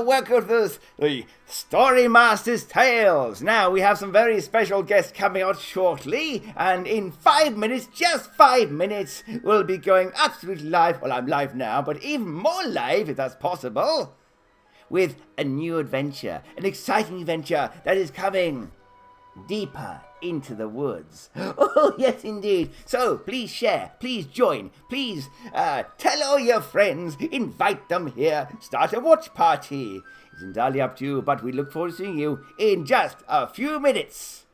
welcome to the Storymaster's Tales. Now, we have some very special guests coming out shortly, and in 5 minutes, just 5 minutes, we'll be going absolutely live. Well, I'm live now, but even more live, if that's possible, with a new adventure, an exciting adventure that is coming deeper into the woods. Oh, yes, indeed. So, please share, please join, please tell all your friends, invite them here, start a watch party. It's entirely up to you, but we look forward to seeing you in just a few minutes.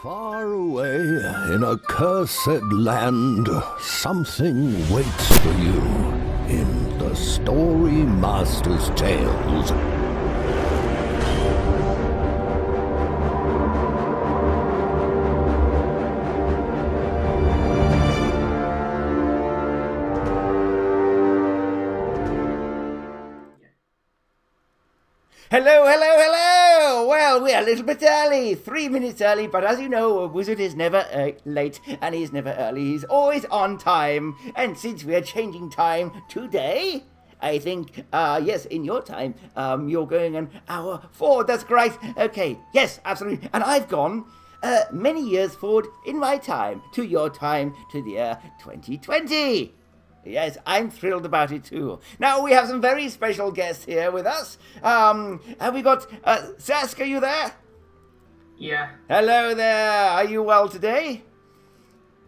Far away in a cursed land, something waits for you in the Storymaster's Tales. Hello, hello, hello! Well, we're a little bit early, 3 minutes early, but as you know, a wizard is never late, and he's never early, he's always on time. And since we're changing time today, I think, yes, in your time, you're going an hour forward, that's great. Okay, yes, absolutely. And I've gone many years forward in my time, to your time, to the year 2020. Yes, I'm thrilled about it too. Now, we have some very special guests here with us. Have we got, Sask, are you there? Yeah. Hello there, are you well today?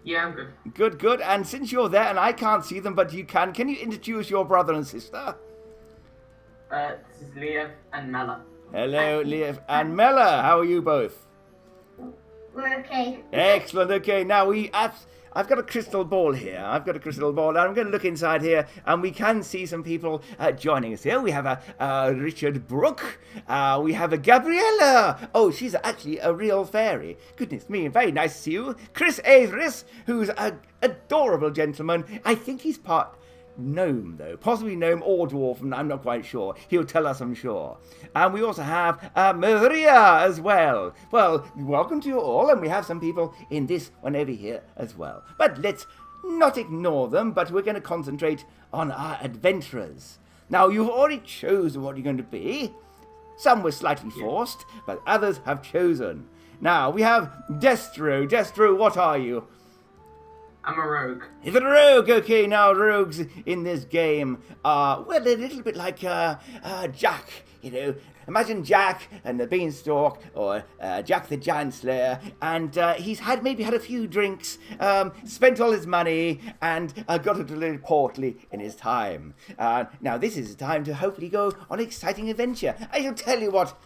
Yeah, I'm good. Good, good. And since you're there and I can't see them, but you can you introduce your brother and sister? This is Liev and Mela. Hello, Liev and Mela, how are you both? We're okay. Excellent, okay. Now, I've got a crystal ball here. I'm going to look inside here, and we can see some people joining us here. We have a Richard Brooke. We have a Gabriella. Oh, she's actually a real fairy. Goodness me, very nice to see you. Chris Averis, who's an adorable gentleman. I think he's part gnome, though. Possibly gnome or dwarf, and I'm not quite sure. He'll tell us, I'm sure. And we also have Maria as well. Well, welcome to you all, and we have some people in this one over here as well. But let's not ignore them, but we're going to concentrate on our adventurers. Now, you've already chosen what you're going to be. Some were slightly forced, but others have chosen. Now, we have Destro. Destro, what are you? I'm a rogue. He's a rogue, okay. Now, rogues in this game are, well, they're a little bit like Jack, you know. Imagine Jack and the Beanstalk, or Jack the Giant Slayer, and he's maybe had a few drinks, spent all his money, and got a little portly in his time. Now, this is a time to hopefully go on an exciting adventure. I shall tell you what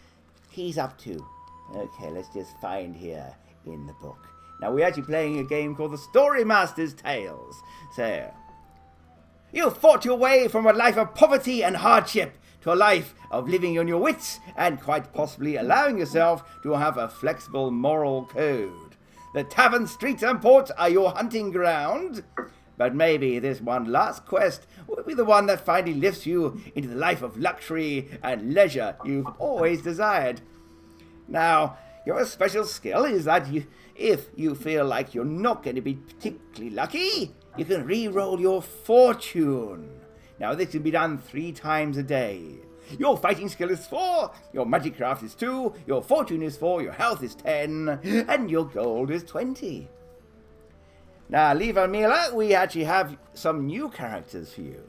he's up to. Okay, let's just find here in the book. Now, we're actually playing a game called the Storymaster's Tales. So, you fought your way from a life of poverty and hardship to a life of living on your wits and quite possibly allowing yourself to have a flexible moral code. The tavern, streets and ports are your hunting ground, but maybe this one last quest will be the one that finally lifts you into the life of luxury and leisure you've always desired. Now, your special skill is that if you feel like you're not going to be particularly lucky, you can re-roll your fortune. Now, this can be done 3 times a day. Your fighting skill is 4, your magic craft is 2, your fortune is 4, your health is 10, and your gold is 20. Now, Liva and Mila, we actually have some new characters for you.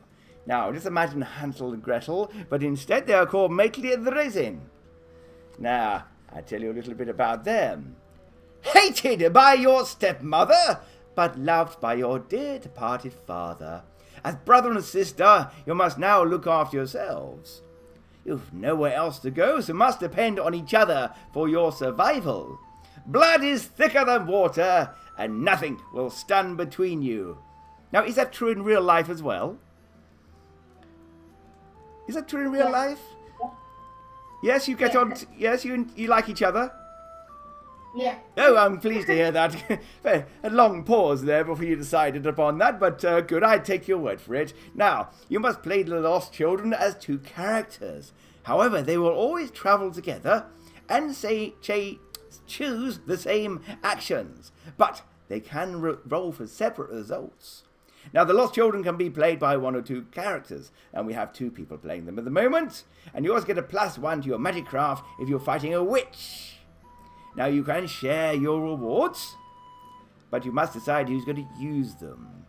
Now, just imagine Hansel and Gretel, but instead they are called Maitli and the Raisin. Now, I'll tell you a little bit about them. Hated by your stepmother, but loved by your dear departed father. As brother and sister, you must now look after yourselves. You've nowhere else to go, so must depend on each other for your survival. Blood is thicker than water, and nothing will stand between you. Now, is that true in real life as well? Is that true in real life? Yes, you get on. Yes, you like each other. Yeah. Oh, I'm pleased to hear that. A long pause there before you decided upon that, but good, I take your word for it. Now, you must play the Lost Children as two characters. However, they will always travel together and choose the same actions, but they can roll for separate results. Now, the Lost Children can be played by one or two characters, and we have 2 people playing them at the moment, and you always get a +1 to your magic craft if you're fighting a witch. Now, you can share your rewards, but you must decide who's going to use them.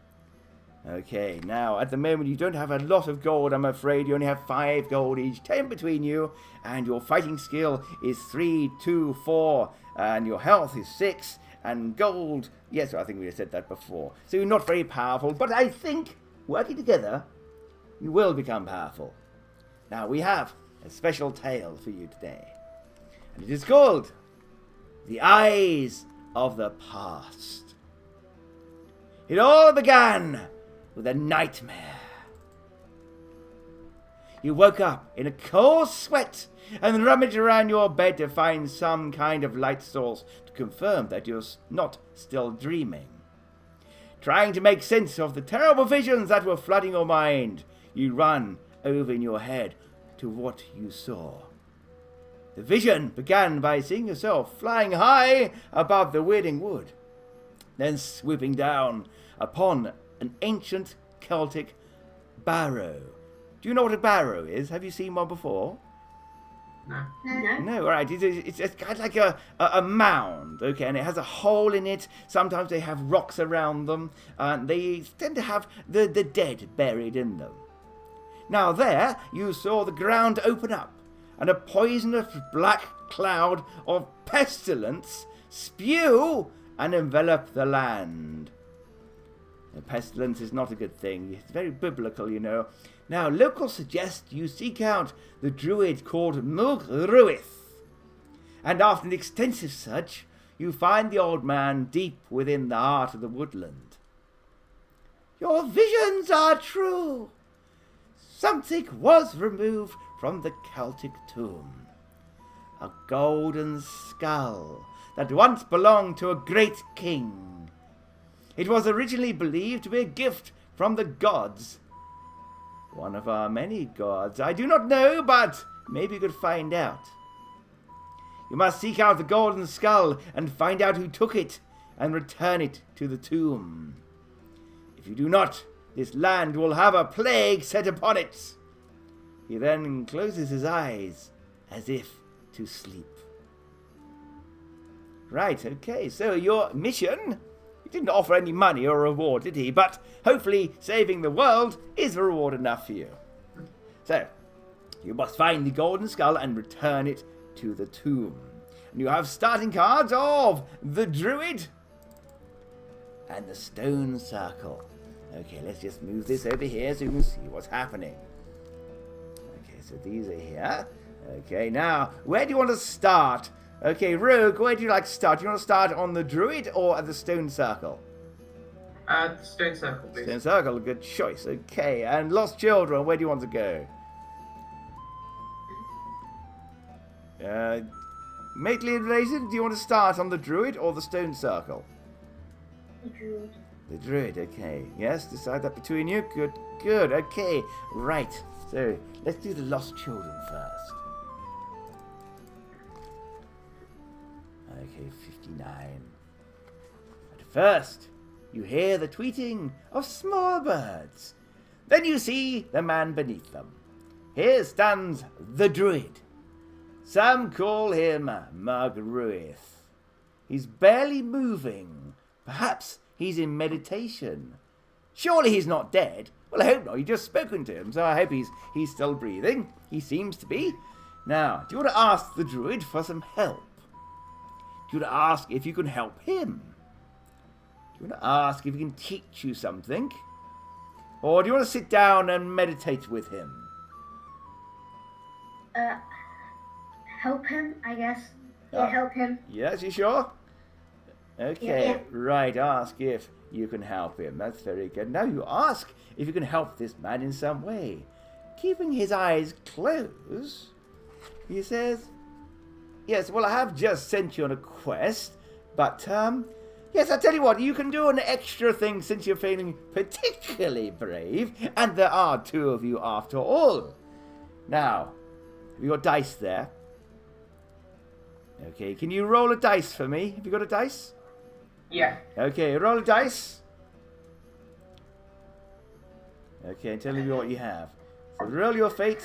Okay, now, at the moment, you don't have a lot of gold, I'm afraid. You only have 5 gold each, 10 between you, and your fighting skill is 3, 2, 4, and your health is 6, and gold, yes, I think we said that before. So you're not very powerful, but I think, working together, you will become powerful. Now, we have a special tale for you today, and it is called The Eyes of the Past. It all began with a nightmare. You woke up in a cold sweat and rummaged around your bed to find some kind of light source to confirm that you're not still dreaming. Trying to make sense of the terrible visions that were flooding your mind, you run over in your head to what you saw. The vision began by seeing yourself flying high above the Weirling Wood, then swooping down upon an ancient Celtic barrow. Do you know what a barrow is? Have you seen one before? No. No, all right. It's kind of like a mound, okay, and it has a hole in it. Sometimes they have rocks around them, and they tend to have the dead buried in them. Now there, you saw the ground open up, and a poisonous black cloud of pestilence spew and envelop the land. The pestilence is not a good thing. It's very biblical, you know. Now, locals suggest you seek out the druid called Mulgruith, and after an extensive search, you find the old man deep within the heart of the woodland. Your visions are true. Something was removed from the Celtic tomb. A golden skull that once belonged to a great king. It was originally believed to be a gift from the gods. One of our many gods. I do not know, but maybe you could find out. You must seek out the golden skull and find out who took it and return it to the tomb. If you do not, this land will have a plague set upon it. He then closes his eyes as if to sleep. Right, okay, so your mission... He didn't offer any money or reward, did he? But hopefully saving the world is reward enough for you. So, you must find the golden skull and return it to the tomb. And you have starting cards of the Druid and the Stone Circle. Okay, let's just move this over here so you can see what's happening. Okay, so these are here. Okay, now, where do you want to start? Okay, Rogue, where do you like to start? Do you want to start on the Druid or at the Stone Circle? Stone Circle, please. Stone Circle, good choice. Okay, and Lost Children, where do you want to go? Maitli and Raisin, do you want to start on the Druid or the Stone Circle? The druid. The Druid, okay. Yes, decide that between you. Good, good. Okay, right. So, let's do the Lost Children first. Okay, 59. At first, you hear the tweeting of small birds. Then you see the man beneath them. Here stands the Druid. Some call him Margaruith. He's barely moving. Perhaps he's in meditation. Surely he's not dead, Well, I hope not. You just spoken to him, so I hope he's still breathing. He seems to be. Now, do you want to ask the druid for some help? Do you want to ask if you can help him? Do you want to ask if he can teach you something? Or do you want to sit down and meditate with him? Help him, I guess. Ah. Yeah, help him. Yes, you sure? Okay, Yeah. right, ask if you can help him. That's very good. Now you ask if you can help this man in some way. Keeping his eyes closed, he says, yes, well, I have just sent you on a quest, but, yes, I tell you what, you can do an extra thing since you're feeling particularly brave, and there are two of you after all. Now, have you got dice there? Okay, can you roll a dice for me? Have you got a dice? Yeah. Okay, roll a dice. Okay, tell me what you have. So roll your fate.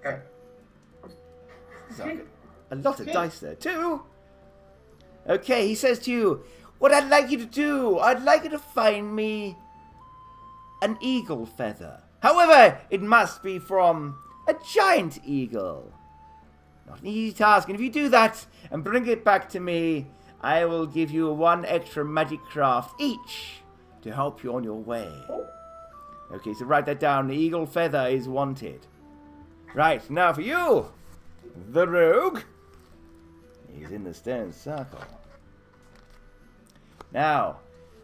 Okay. There's a lot of dice there. 2. Okay, he says to you, what I'd like you to do, I'd like you to find me an eagle feather. However, it must be from a giant eagle. Not an easy task, and if you do that and bring it back to me, I will give you 1 extra magic craft each to help you on your way. Okay, so write that down. The eagle feather is wanted. Right, now for you, the rogue. He's in the stone circle. Now,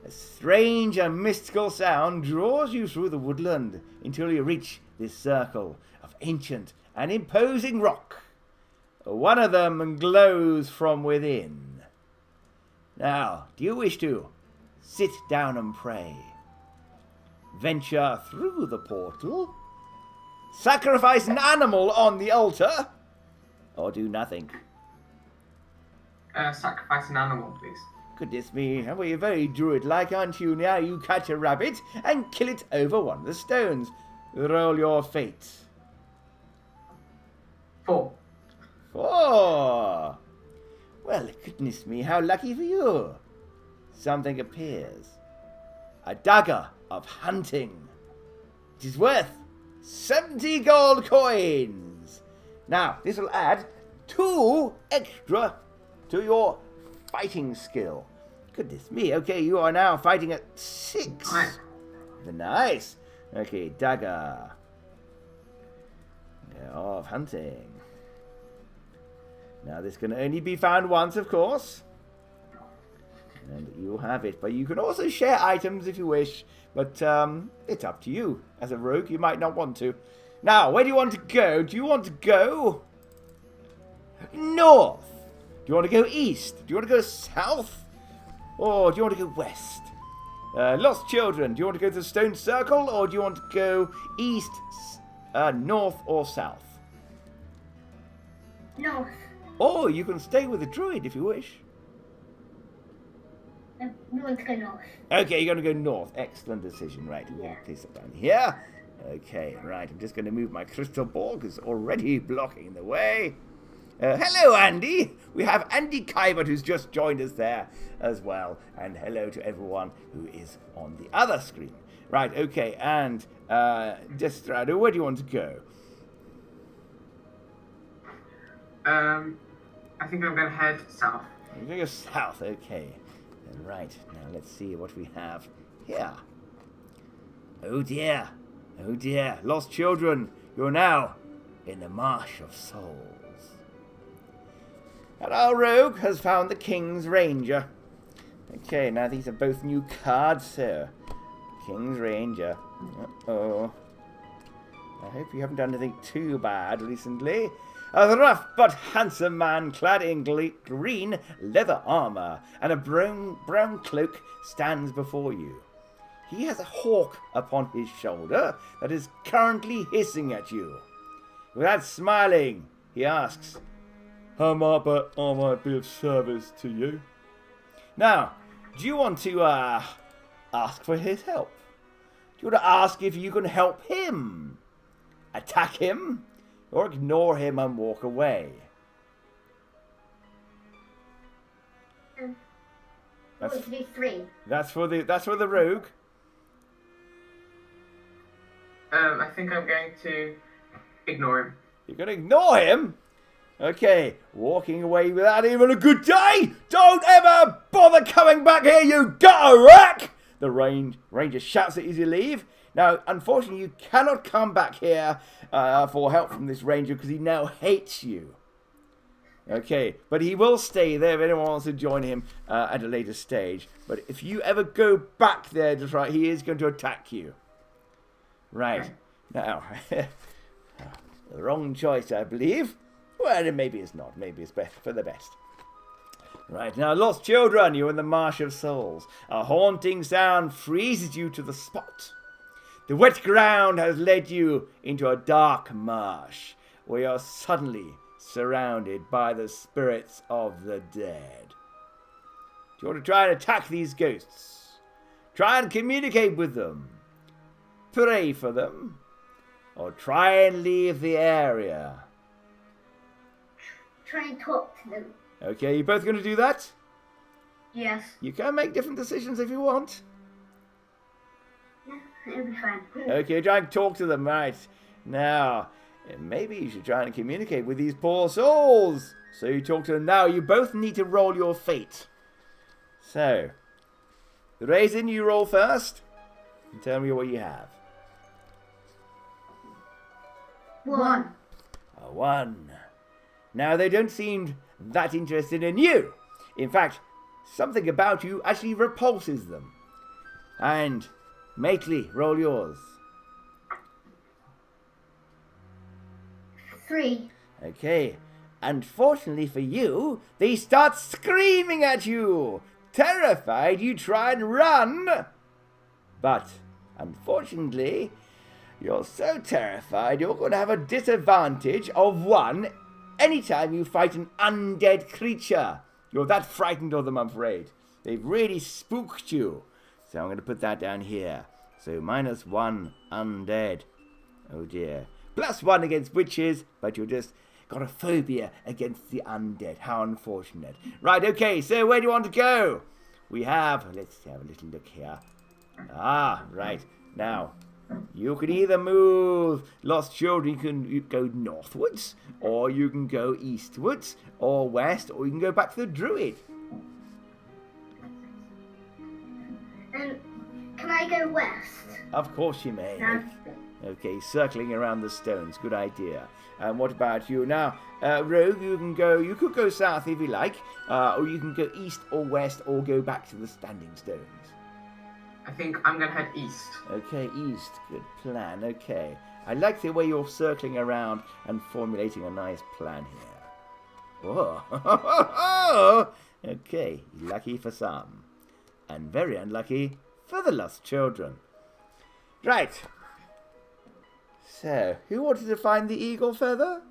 a strange and mystical sound draws you through the woodland until you reach this circle of ancient and imposing rock. One of them glows from within. Now, do you wish to sit down and pray, venture through the portal, sacrifice an animal on the altar, or do nothing? Sacrifice an animal, please. Goodness me, well, you're very druid-like, aren't you? Now you catch a rabbit and kill it over one of the stones. Roll your fate. 4. 4. Well, goodness me, how lucky for you. Something appears. A dagger of hunting. It is worth 70 gold coins. Now, this will add 2 extra to your fighting skill. Goodness me. Okay, you are now fighting at 6. Nice. Nice. Okay, dagger of hunting. Now, this can only be found once, of course. And you'll have it. But you can also share items if you wish. But it's up to you. As a rogue, you might not want to. Now, where do you want to go? Do you want to go north? Do you want to go east? Do you want to go south? Or do you want to go west? Lost children, do you want to go to the stone circle? Or do you want to go east, north, or south? North. Or you can stay with the druid if you wish. We want to go north. Okay, you're going to go north. Excellent decision. Right, we'll Yeah. place it down here. Okay, right. I'm just going to move my crystal ball because it's already blocking the way. Hello, Andy. We have Andy Kybert who's just joined us there as well. And hello to everyone who is on the other screen. Right, okay. And Destrado, where do you want to go? I think I'm going to head south. You're going to go south. Okay. Right, now let's see what we have here. Oh dear. Oh dear. Lost children, you're now in the Marsh of Souls. And our rogue has found the King's Ranger. Okay, now these are both new cards, so King's Ranger. Uh-oh. I hope you haven't done anything too bad recently. A rough but handsome man clad in green leather armor and a brown cloak stands before you. He has a hawk upon his shoulder that is currently hissing at you. Without smiling, he asks, "How might be of service to you?" Now, do you want to ask for his help? Do you want to ask if you can help him? Attack him? Or ignore him and walk away? We want to do 3. That's for the rogue. I think I'm going to ignore him. You're going to ignore him? Okay, walking away without even a good day? Don't ever bother coming back here, you gutter rack! The ranger shouts at you as you leave. Now, unfortunately, you cannot come back here for help from this ranger because he now hates you. Okay, but he will stay there if anyone wants to join him at a later stage. But if you ever go back there to try, he is going to attack you. Right, now, the wrong choice, I believe. Well, maybe it's not. Maybe it's best for the best. Right, now, lost children, you're in the Marsh of Souls. A haunting sound freezes you to the spot. The wet ground has led you into a dark marsh, where you're suddenly surrounded by the spirits of the dead. Do you want to try and attack these ghosts? Try and communicate with them? Pray for them? Or try and leave the area? Try and talk to them. Okay, you both going to do that? Yes. You can make different decisions if you want. Yeah, it'll be fine. Okay, try and talk to them, right. Now, maybe you should try and communicate with these poor souls. So you talk to them now. You both need to roll your fate. So, the Raisin, you roll first. And tell me what you have. 1. A 1. Now, they don't seem that interested in you. In fact, something about you actually repulses them. And, Makeley, roll yours. 3. Okay. Unfortunately for you, they start screaming at you. Terrified, you try and run. But, unfortunately, you're so terrified you're going to have a disadvantage of 1 anytime you fight an undead creature. You're that frightened of them, I'm afraid. They've really spooked you. So I'm going to put that down here. So -1 undead. Oh dear. +1 against witches, but you're just got a phobia against the undead. How unfortunate. Right, okay, so where do you want to go? Let's have a little look here. Ah, right. Now, you can either move lost children, you go northwards, or you can go eastwards, or west, or you can go back to the druid. And can I go west? Of course you may. No. Okay, circling around the stones. Good idea. And what about you? Now, Rogue, you could go south if you like, or you can go east or west, or go back to the standing stones. I think I'm going to head east. Okay, east. Good plan. Okay. I like the way you're circling around and formulating a nice plan here. Oh. Okay, lucky for some. And very unlucky for the lost children. Right. So, who wanted to find the eagle feather?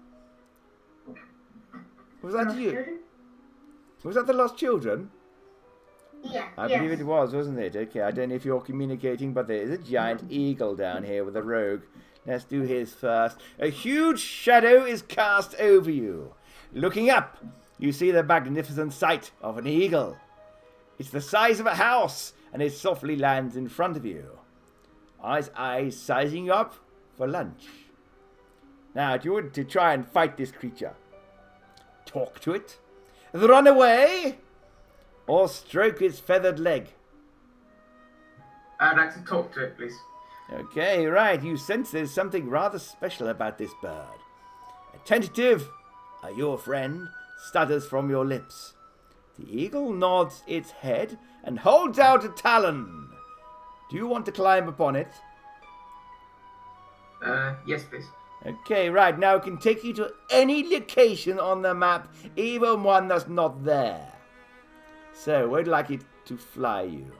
Was that you? Children? Was that the lost children? Yeah. I believe it was, wasn't it? Okay, I don't know if you're communicating, but there is a giant eagle down here with a rogue. Let's do his first. A huge shadow is cast over you. Looking up, you see the magnificent sight of an eagle. It's the size of a house, and it softly lands in front of you. Eyes sizing you up for lunch. Now, do you want to try and fight this creature? Talk to it? Run away? Or stroke its feathered leg? I'd like to talk to it, please. Okay, right. You sense there's something rather special about this bird. Attentive, are your friend, stutters from your lips. The eagle nods its head and holds out a talon. Do you want to climb upon it? Yes, please. Okay, right. Now it can take you to any location on the map, even one that's not there. So, where'd you like it to fly you?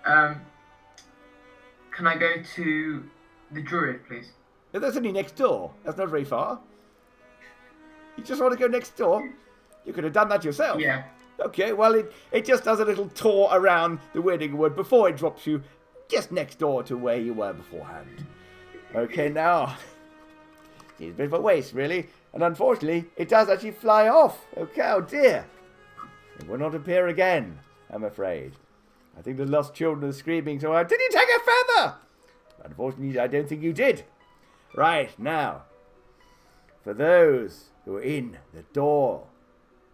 Can I go to the druid, please? That's only next door. That's not very far. You just want to go next door? You could have done that yourself. Yeah. Okay, well, it just does a little tour around the Wedding Wood before it drops you just next door to where you were beforehand. Okay, now, it's a bit of a waste, really. And unfortunately, it does actually fly off. Okay, oh dear. It will not appear again, I'm afraid. I think the lost children are screaming so hard, "Did you take a feather?" Unfortunately, I don't think you did. Right, now, for those who are in the door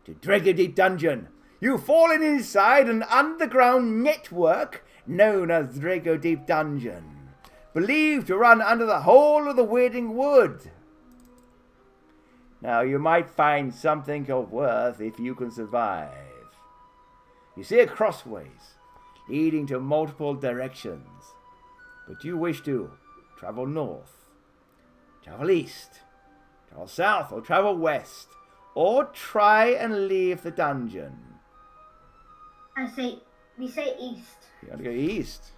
to Dragodeep Dungeon, you've fallen inside an underground network known as Dragodeep Dungeon, believed to run under the whole of the Weirding Wood. Now, you might find something of worth if you can survive. You see a crossways leading to multiple directions, but you wish to travel north, travel east, travel south, or travel west, or try and leave the dungeon. We say east. You want to go east?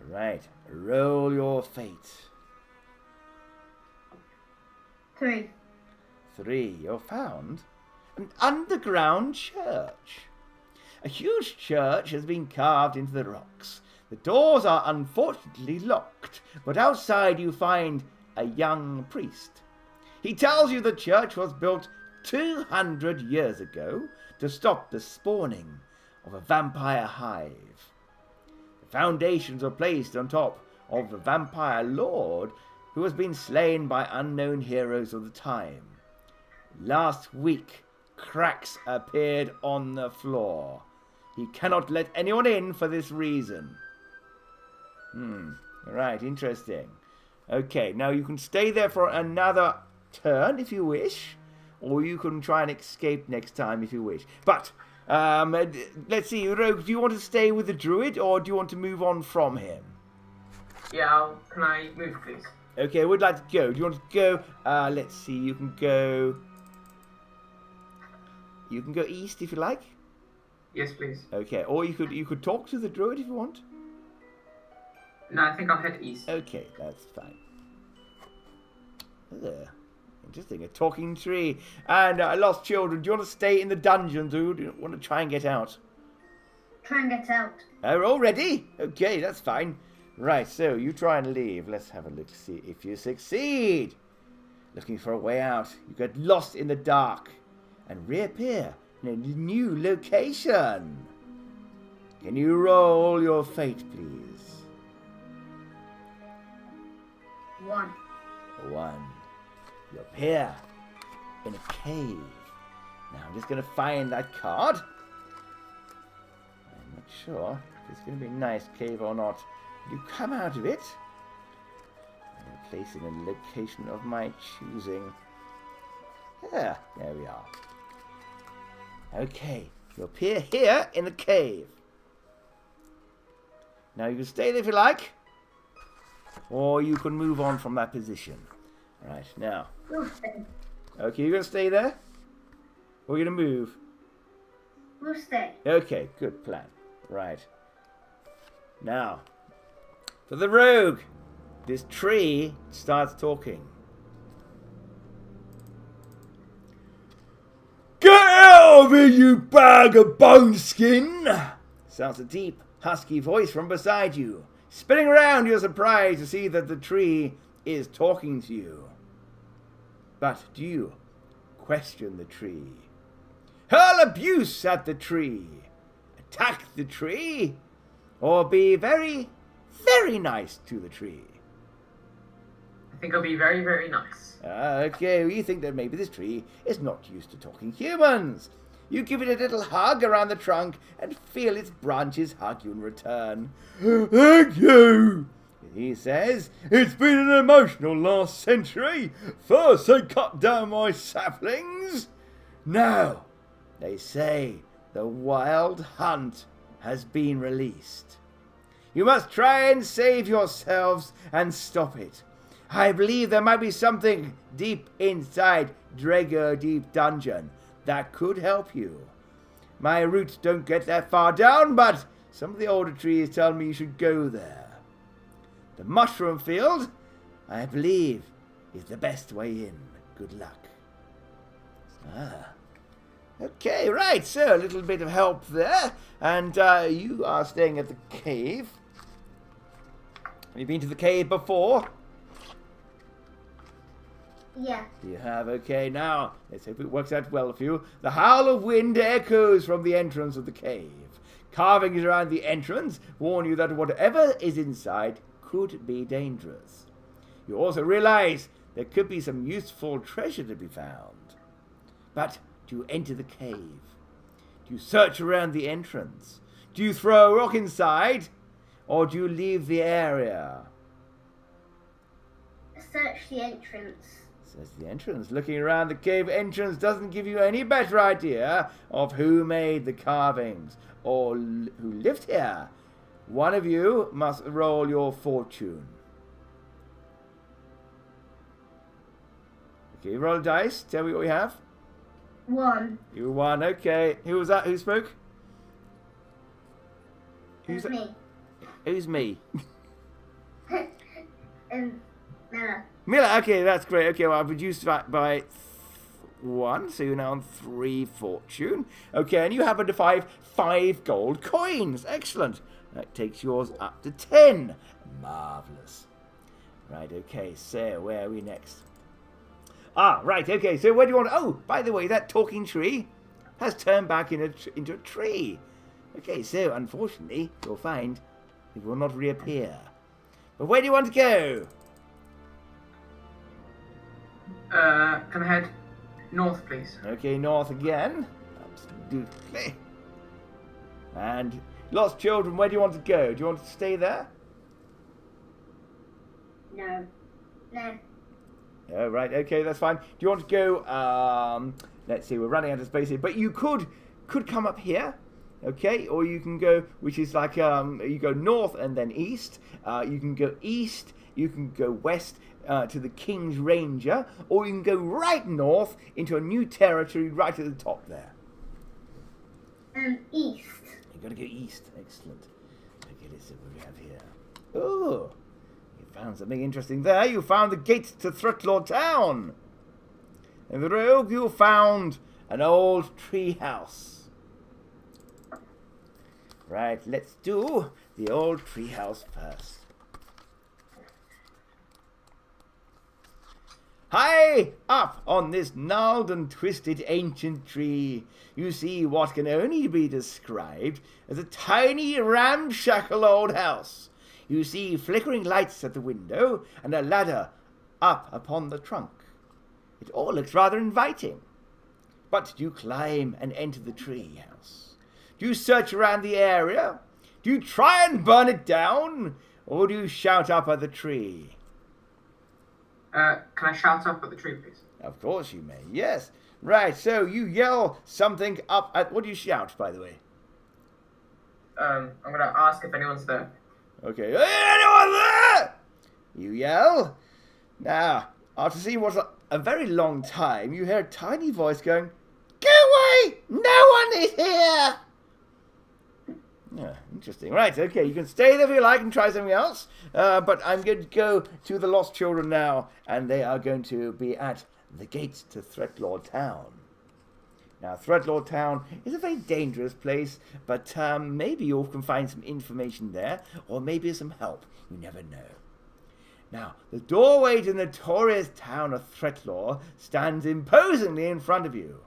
Right, roll your fate. 3. 3, you're found an underground church. A huge church has been carved into the rocks. The doors are unfortunately locked, but outside you find a young priest. He tells you the church was built 200 years ago to stop the spawning of a vampire hive. The foundations were placed on top of the vampire lord who has been slain by unknown heroes of the time. Last week, cracks appeared on the floor. He cannot let anyone in for this reason. Right, interesting. Okay, now you can stay there for another turn if you wish, or you can try and escape next time if you wish. But, let's see, Rogue, do you want to stay with the druid, or do you want to move on from him? Yeah, can I move, please? Okay, I would like to go. Do you want to go? Let's see, you can go east if you like. Yes, please. Okay, or you could talk to the druid if you want. No, I think I'll head east. Okay, that's fine. Interesting, a talking tree. And lost children, do you want to stay in the dungeons or do you want to try and get out? Try and get out. All ready? Okay, that's fine. Right, so you try and leave. Let's have a look, see if you succeed. Looking for a way out. You get lost in the dark and reappear in a new location. Can you roll your fate, please? 1. 1. You appear in a cave. Now I'm just going to find that card. I'm not sure if it's going to be a nice cave or not. You come out of it. I'm placing a location of my choosing. There we are. Okay, you appear here in the cave. Now you can stay there if you like, or you can move on from that position. Right, now. We'll stay. Okay, you're going to stay there? Or you're going to move? We'll stay. Okay, good plan. Right. Now, for the rogue, this tree starts talking. Get out of here, you bag of bone skin! Sounds a deep, husky voice from beside you. Spinning around, you're surprised to see that the tree is talking to you. But do you question the tree? Hurl abuse at the tree? Attack the tree? Or be very, very nice to the tree? I think I'll be very, very nice. Okay, well, you think that maybe this tree is not used to talking humans. You give it a little hug around the trunk and feel its branches hug you in return. Thank you, he says. It's been an emotional last century. First they cut down my saplings. Now they say the wild hunt has been released. You must try and save yourselves and stop it. I believe there might be something deep inside Dragodeep Dungeon that could help you. My roots don't get that far down, but some of the older trees tell me you should go there. The mushroom field, I believe, is the best way in. Good luck. Okay, right, so a little bit of help there. And you are staying at the cave. Have you been to the cave before? Yeah. You have, okay, now, let's hope it works out well for you. The howl of wind echoes from the entrance of the cave. Carvings around the entrance warn you that whatever is inside could be dangerous. You also realize there could be some useful treasure to be found. But do you enter the cave? Do you search around the entrance? Do you throw a rock inside? Or do you leave the area? Search the entrance. Says the entrance. Looking around the cave entrance doesn't give you any better idea of who made the carvings or who lived here. One of you must roll your fortune. Okay, roll dice. Tell me what we have. 1. You won. Okay. Who was that? Who spoke? It's me. Who's me? Miller. Miller. Okay, that's great. Okay, well, I've reduced that by 1, so you're now on 3 fortune. Okay, and you happen to find 5 gold coins. Excellent. That takes yours up to 10. Marvellous. Right, okay, so where are we next? Ah, right, okay, so where do you want to... Oh, by the way, that talking tree has turned back into a tree. Okay, so unfortunately, you'll find it will not reappear. But where do you want to go? Can I head north, please? Okay, north again. Absolutely. And lost children, where do you want to go? Do you want to stay there? No. No. Oh, right, okay, that's fine. Do you want to go, let's see, we're running out of space here, but you could come up here, okay, or you can go, which is like, you go north and then east, you can go east, you can go west to the King's Ranger, or you can go right north into a new territory right at the top there. East. You've got to go east, excellent. Okay, let's see what we have here. Oh! Found something interesting there. You found the gates to Threatlord Town. In the rogue, you found an old tree house. Right, let's do the old tree house first. High up on this gnarled and twisted ancient tree, you see what can only be described as a tiny, ramshackle old house. You see flickering lights at the window and a ladder up upon the trunk. It all looks rather inviting. But do you climb and enter the tree house? Do you search around the area? Do you try and burn it down? Or do you shout up at the tree? Can I shout up at the tree, please? Of course you may, yes. Right, so you yell something up at... What do you shout, by the way? I'm going to ask if anyone's there. Okay, anyone there? You yell. Now, after seeing what's a very long time, you hear a tiny voice going, "Go away! No one is here!" Yeah, interesting. Right, okay, you can stay there if you like and try something else. But I'm going to go to the lost children now, and they are going to be at the gates to Threatlord Town. Now, Threatlord Town is a very dangerous place, but maybe you can find some information there, or maybe some help. You never know. Now, the doorway to the notorious town of Threatlord stands imposingly in front of you.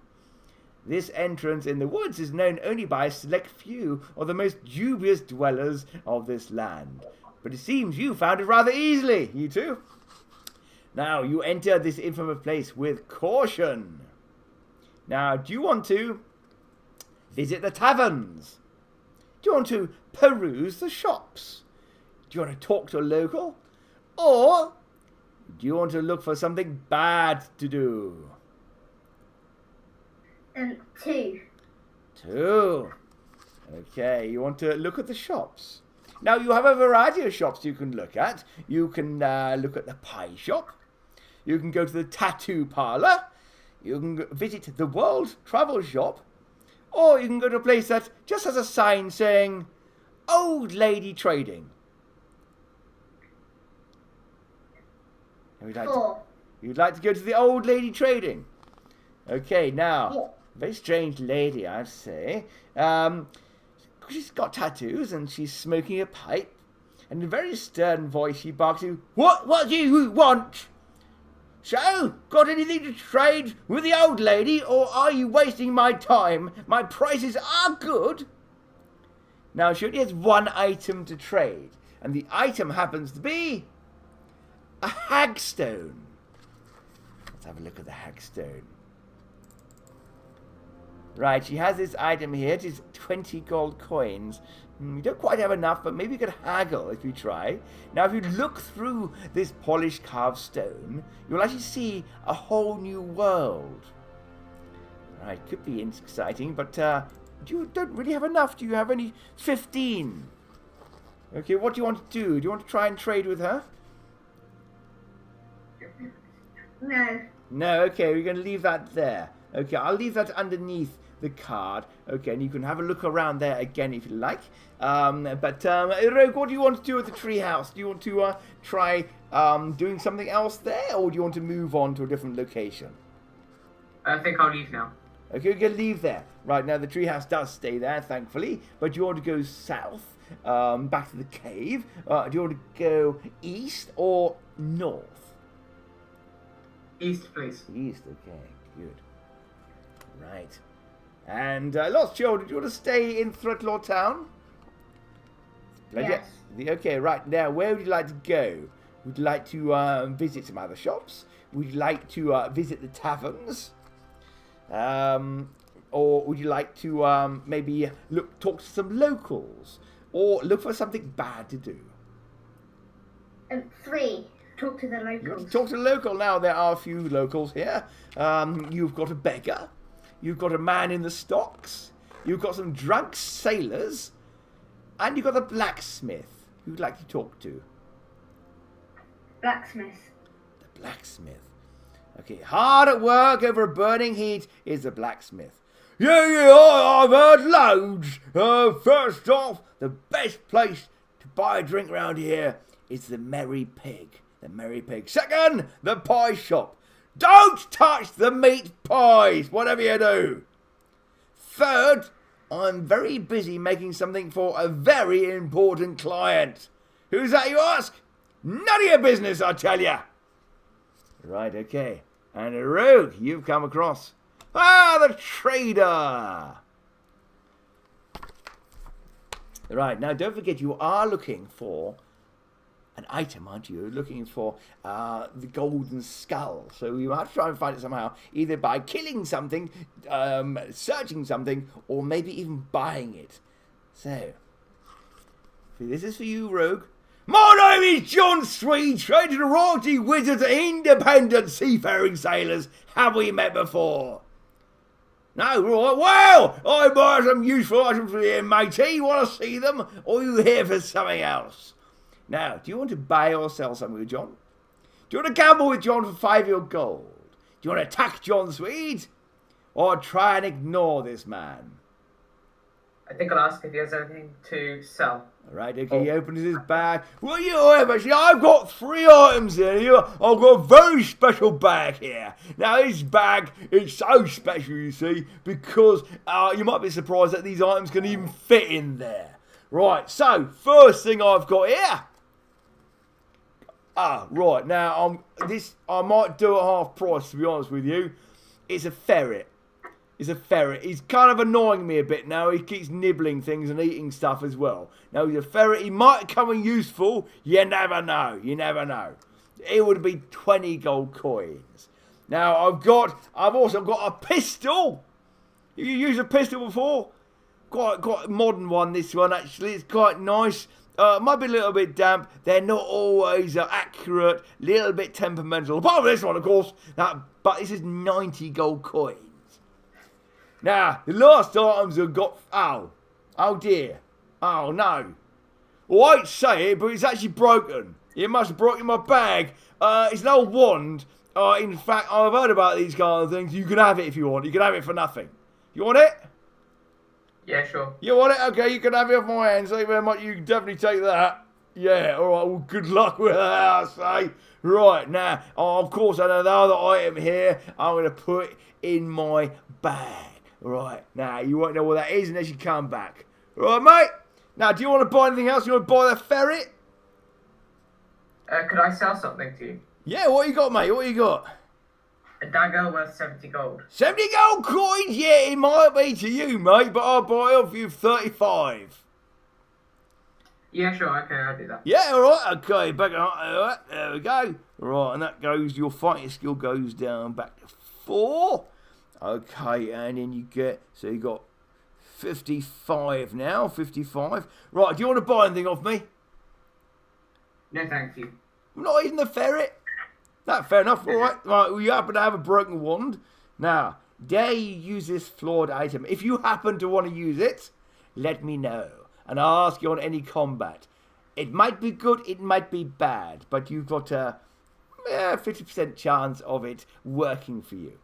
This entrance in the woods is known only by a select few of the most dubious dwellers of this land. But it seems you found it rather easily, you two. Now, you enter this infamous place with caution. Now, do you want to visit the taverns? Do you want to peruse the shops? Do you want to talk to a local? Or do you want to look for something bad to do? 2. 2. Okay, you want to look at the shops. Now, you have a variety of shops you can look at. You can look at the pie shop. You can go to the tattoo parlor. You can visit the World Travel Shop, or you can go to a place that just has a sign saying, Old Lady Trading. 4. You'd like to go to the Old Lady Trading? Okay, now, Yeah. very strange lady, I'd say. She's got tattoos and she's smoking a pipe. And in a very stern voice, she barks at you, What do you want? So, got anything to trade with the old lady, or are you wasting my time? My prices are good. Now, she only has one item to trade, and the item happens to be a hagstone. Let's have a look at the hagstone. Right, she has this item here. It is 20 gold coins. You don't quite have enough, but maybe you could haggle if you try. Now, if you look through this polished carved stone, you'll actually see a whole new world. Right, could be exciting, but you don't really have enough. Do you have any? 15. Okay, what do you want to do? Do you want to try and trade with her? No. No, okay, we're going to leave that there. Okay, I'll leave that underneath the card. Okay, and you can have a look around there again if you like. Rogue, what do you want to do with the treehouse? Do you want to try doing something else there, or do you want to move on to a different location? I think I'll leave now. Okay, we can leave there. Right, now the treehouse does stay there, thankfully, but do you want to go south, back to the cave? Do you want to go east or north? East, please. East, okay, good. Right. And Lost Children, do you want to stay in Threadlaw Town? Yes. Okay, right. Now, where would you like to go? Would you like to visit some other shops? Would you like to visit the taverns? Or would you like to maybe talk to some locals? Or look for something bad to do? 3. Talk to the You want locals. to talk to the local. Now, there are a few locals here. You've got a beggar. You've got a man in the stocks. You've got some drunk sailors. And you've got a blacksmith who you'd like to talk to. Blacksmith. The blacksmith. Okay, hard at work over a burning heat is the blacksmith. Yeah, I've heard loads. First off, the best place to buy a drink round here is the Merry Pig. The Merry Pig. Second, the pie shop. Don't touch the meat pies, whatever you do. Third, I'm very busy making something for a very important client. Who's that, you ask? None of your business, I tell you. Right, okay. And a rogue you've come across. The trader. Right, now don't forget you are looking for an item, aren't you? You're looking for the golden skull. So you have to try and find it somehow, either by killing something, searching something, or maybe even buying it. So, this is for you, Rogue. My name is John Sweet, trader to royalty, wizards, and independent seafaring sailors. Have we met before? No, right. Well, I buy some useful items for you, matey. You want to see them, or are you here for something else? Now, do you want to buy or sell something with John? Do you want to gamble with John for 5 your gold? Do you want to attack John Sweet? Or try and ignore this man? I think I'll ask if he has anything to sell. Alright, okay, he opens his bag. Well, you have actually, I've got 3 items in here. I've got a very special bag here. Now, this bag is so special, you see, because you might be surprised that these items can even fit in there. Right, so, first thing I've got here. Right, now, I might do it half price, to be honest with you. It's a ferret. It's a ferret. He's kind of annoying me a bit now. He keeps nibbling things and eating stuff as well. Now, he's a ferret. He might come in useful. You never know. You never know. It would be 20 gold coins. Now, I've also got a pistol. Have you used a pistol before? Quite a modern one, this one, actually. It's quite nice. Might be a little bit damp. They're not always accurate. Little bit temperamental. Apart from this one, of course. But this is 90 gold coins. Now, the last items have got... Oh dear. Oh, no. Well, I hate to say it, but it's actually broken. It must have broken my bag. It's an old wand. In fact, I've heard about these kind of things. You can have it if you want. You can have it for nothing. You want it? Yeah, sure. You want it? Okay, you can have it off my hands. Thank you very much. You can definitely take that. Yeah, alright. Well, good luck with that, I say. Right, now, of course, I know the other item here. I'm going to put in my bag. Right, now, you won't know what that is unless you come back. Right, mate? Now, do you want to buy anything else? You want to buy that ferret? Could I sell something to you? Yeah, what you got, mate? What you got? A dagger worth 70 gold. 70 gold coins? Yeah, it might be to you, mate, but I'll buy off you 35. Yeah, sure, okay, I'll do that. Yeah, alright, okay, back on. Alright, there we go. Right, and that goes, your fighting skill goes down back to 4. Okay, and then you get, so you got 55 now, 55. Right, do you want to buy anything off me? No, thank you. Not even the ferret? That fair enough, alright. Right, well, you happen to have a broken wand. Now, dare you use this flawed item? If you happen to want to use it, let me know. And I'll ask you on any combat. It might be good, it might be bad, but you've got a 50% chance of it working for you.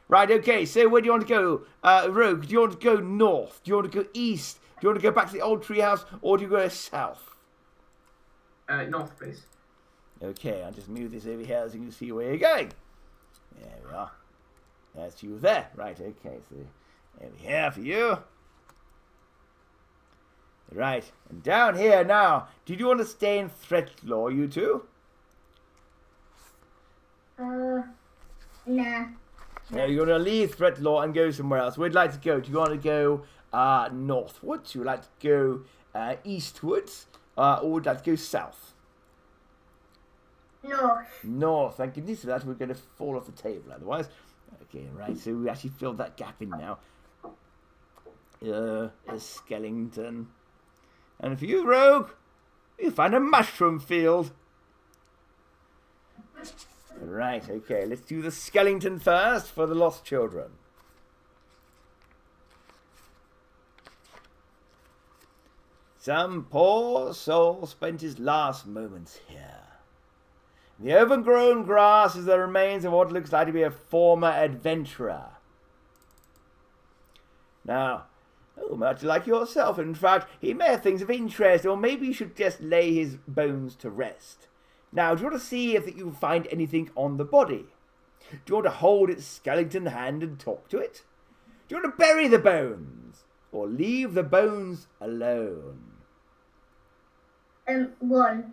Right, okay, so where do you want to go? Rogue, do you want to go north? Do you want to go east? Do you want to go back to the old treehouse? Or do you go south? North, please. Okay, I'll just move this over here so you can see where you're going. There we are. That's you there. Right, okay, so over here for you. Right, and down here now. Did you want to stay in Threatlaw, you two? Nah. No, you're going to leave Threatlaw and go somewhere else. Where'd you like to go? Do you want to go northwards? Do you like to go eastwards? Or would you like to go south? North. North. Thank goodness for that. We're going to fall off the table otherwise. Okay, right. So we actually filled that gap in now. A skeleton. And for you, Rogue, you find a mushroom field. Right, okay. Let's do the skeleton first for the lost children. Some poor soul spent his last moments here. The overgrown grass is the remains of what looks like to be a former adventurer. Now, much like yourself, in fact, he may have things of interest, or maybe you should just lay his bones to rest. Now, do you want to see if you find anything on the body? Do you want to hold its skeleton hand and talk to it? Do you want to bury the bones, or leave the bones alone? 1.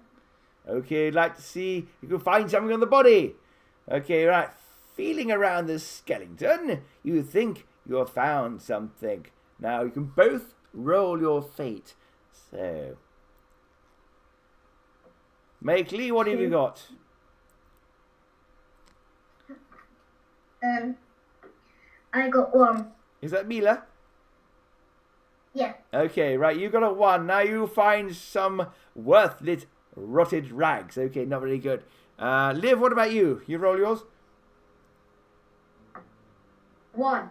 Okay, I'd like to see if you can find something on the body. Okay, right. Feeling around the skeleton, you think you have found something. Now, you can both roll your fate. So, Makeley, what have you got? I got 1. Is that Mila? Yeah. Okay, right, you got a 1. Now you find some worthless, rotted rags. Okay, not very good. Liv, what about you? You roll yours? 1.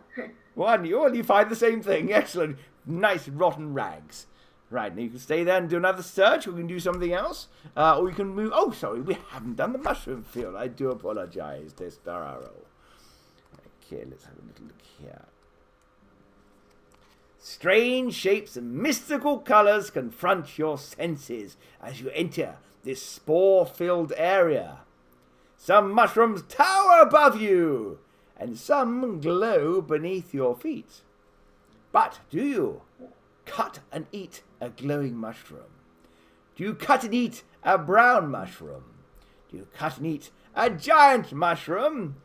1. You find the same thing. Excellent. Nice, rotten rags. Right, now you can stay there and do another search. We can do something else. Or you can move... Oh, sorry, we haven't done the mushroom field. I do apologize, Desperaro. Okay, let's have a little look here. Strange shapes and mystical colors confront your senses as you enter this spore-filled area. Some mushrooms tower above you, and some glow beneath your feet. But do you cut and eat a glowing mushroom? Do you cut and eat a brown mushroom? Do you cut and eat a giant mushroom?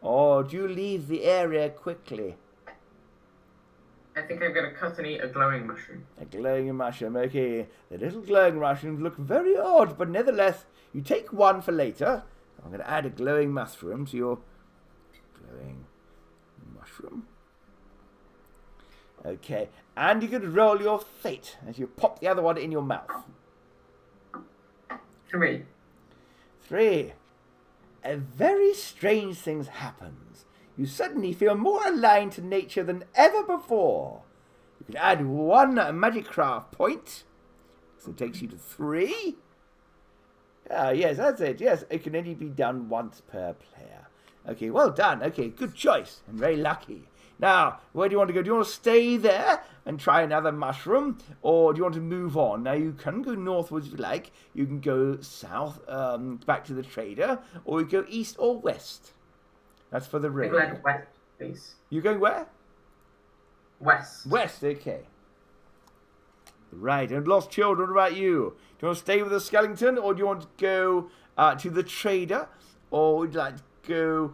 Or do you leave the area quickly? I think I'm going to cut and eat a glowing mushroom. A glowing mushroom, okay. The little glowing mushrooms look very odd, but nevertheless, you take one for later. I'm going to add a glowing mushroom to your glowing mushroom. Okay, and you can roll your fate as you pop the other one in your mouth. 3. 3. A very strange thing happens. You suddenly feel more aligned to nature than ever before. You can add 1 magic craft point, so it takes you to 3. Yes, that's it. Yes, it can only be done once per player. Okay, well done. Okay, good choice. And very lucky. Now, where do you want to go? Do you want to stay there and try another mushroom? Or do you want to move on? Now, you can go northwards if you like. You can go south, back to the trader. Or you go east or west. That's for the raid. I'm going west, please. You going where? West. West, okay. Right, and lost children, what about you? Do you want to stay with the skeleton, or do you want to go to the trader? Or would you like to go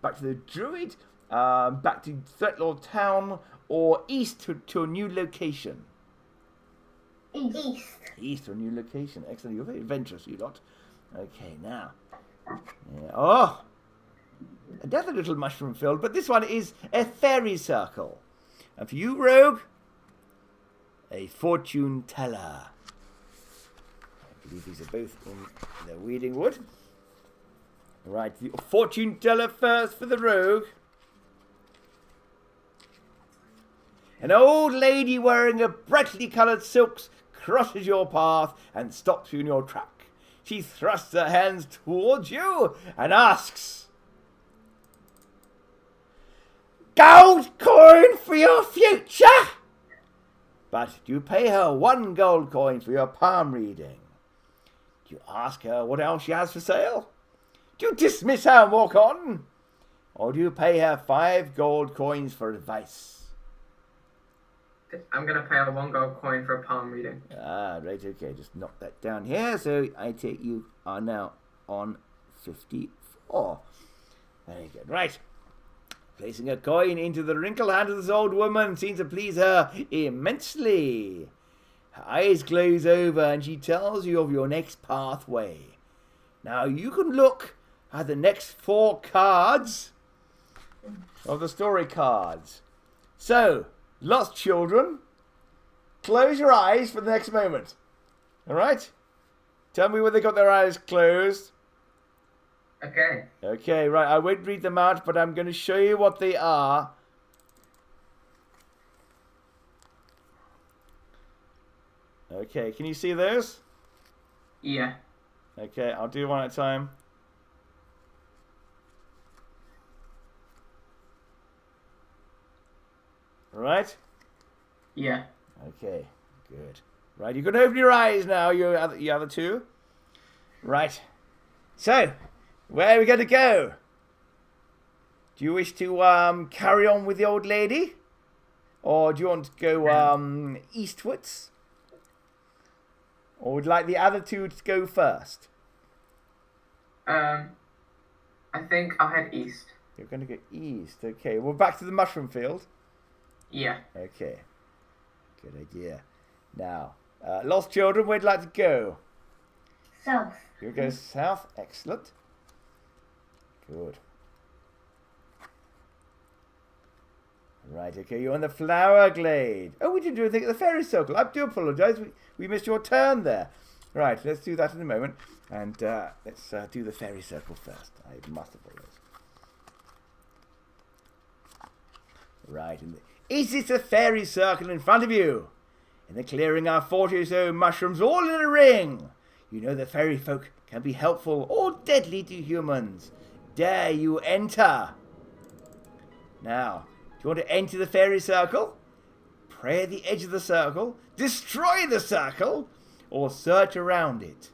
back to the Druid, back to Threatlord Town, or east to a new location? East. East to a new location. Excellent. You're very adventurous, you lot. Okay, now. Yeah. Oh! Another little mushroom field, but this one is a fairy circle. And for you, Rogue, a fortune teller. I believe these are both in the weeding wood. Right, the fortune teller first for the Rogue. An old lady wearing a brightly coloured silks crosses your path and stops you in your track. She thrusts her hands towards you and asks, "Gold coin for your future?" But do you pay her 1 gold coin for your palm reading? Do you ask her what else she has for sale? Do you dismiss her and walk on? Or do you pay her 5 gold coins for advice? I'm going to pay her 1 gold coin for a palm reading. Ah, right, okay. Just knock that down here. So I take you are now on 54. Very good. Right. Placing a coin into the wrinkled hand of this old woman seems to please her immensely. Her eyes glaze over and she tells you of your next pathway. Now you can look at the next 4 cards of the story cards. So, lost children, close your eyes for the next moment. Alright? Tell me where they got their eyes closed. Okay. Okay, right, I won't read them out, but I'm going to show you what they are. Okay, can you see those? Yeah. Okay, I'll do one at a time. Right? Yeah. Okay, good. Right, you can open your eyes now, you other two. Right. So, where are we going to go? Do you wish to carry on with the old lady? Or do you want to go eastwards? Or would you like the other two to go first? I think I'll head east. You're going to go east. Okay, well, back to the mushroom field. Yeah. Okay, good idea. Now, lost children, where'd you like to go? South. You go south. Excellent. Good. Right, okay, you're in the flower glade. Oh, we didn't do anything at the fairy circle. I do apologise. We missed your turn there. Right, let's do that in a moment. And let's do the fairy circle first. I must apologise. Right, is this a fairy circle in front of you? In the clearing are 40 or so mushrooms all in a ring. You know the fairy folk can be helpful or deadly to humans. Dare you enter? Now, do you want to enter the fairy circle? Pray at the edge of the circle? Destroy the circle? Or search around it?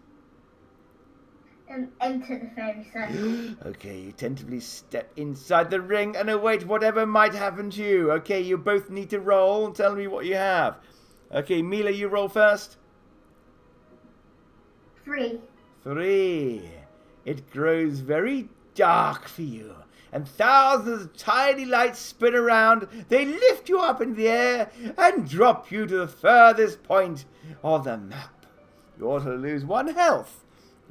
Enter the fairy circle. Okay, you tentatively step inside the ring and await whatever might happen to you. Okay, you both need to roll and tell me what you have. Okay, Mila, you roll first. 3. 3. It grows very dark for you, and thousands of tiny lights spin around. They lift you up in the air and drop you to the furthest point of the map. You also lose 1 health.